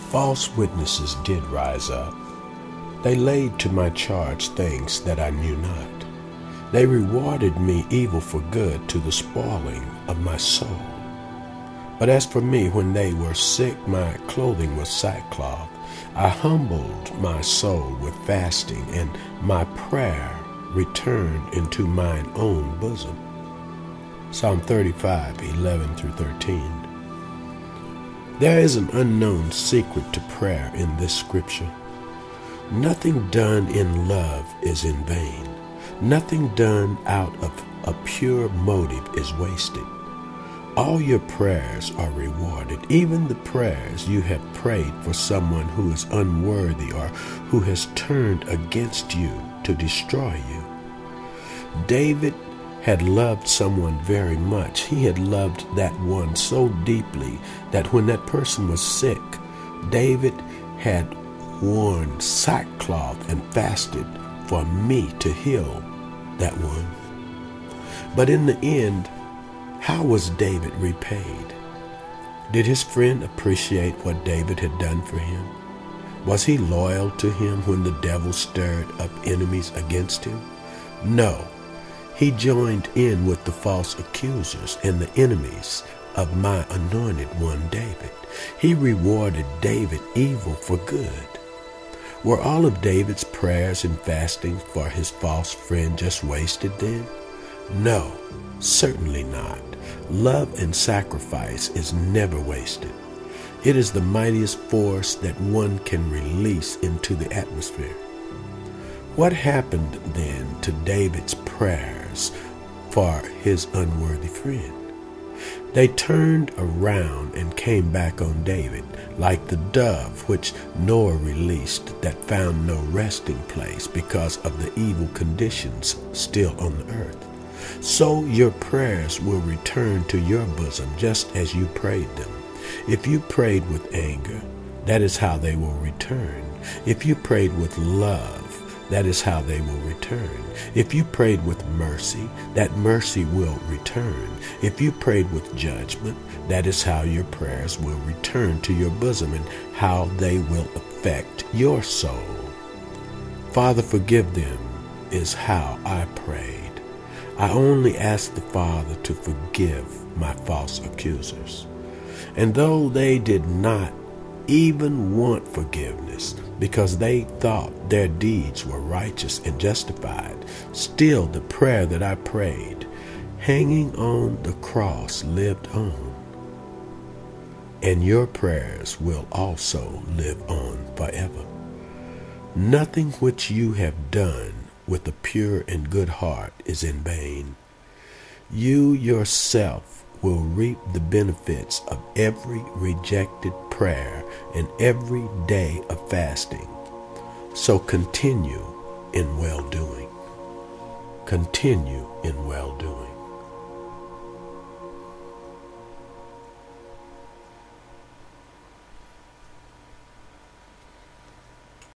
False witnesses did rise up. They laid to my charge things that I knew not. They rewarded me evil for good to the spoiling of my soul. But as for me, when they were sick, my clothing was sackcloth. I humbled my soul with fasting, and my prayer returned into mine own bosom. Psalm 35:11-13. There is an unknown secret to prayer in this scripture. Nothing done in love is in vain. Nothing done out of a pure motive is wasted. All your prayers are rewarded, even the prayers you have prayed for someone who is unworthy or who has turned against you to destroy you. David had loved someone very much. He had loved that one so deeply that when that person was sick, David had worn sackcloth and fasted for me to heal that one. But in the end, how was David repaid? Did his friend appreciate what David had done for him? Was he loyal to him when the devil stirred up enemies against him? No. He joined in with the false accusers and the enemies of my anointed one David. He rewarded David evil for good. Were all of David's prayers and fasting for his false friend just wasted then? No, certainly not. Love and sacrifice is never wasted. It is the mightiest force that one can release into the atmosphere. What happened then to David's prayers for his unworthy friend? They turned around and came back on David, like the dove which Noah released that found no resting place because of the evil conditions still on the earth. So your prayers will return to your bosom just as you prayed them. If you prayed with anger, that is how they will return. If you prayed with love, that is how they will return. If you prayed with mercy, that mercy will return. If you prayed with judgment, that is how your prayers will return to your bosom and how they will affect your soul. Father, forgive them is how I prayed. I only asked the Father to forgive my false accusers. And though they did not even want forgiveness because they thought their deeds were righteous and justified, still the prayer that I prayed, hanging on the cross, lived on. And your prayers will also live on forever. Nothing which you have done with a pure and good heart is in vain. You yourself will reap the benefits of every rejected prayer and every day of fasting. So continue in well-doing. Continue in well-doing.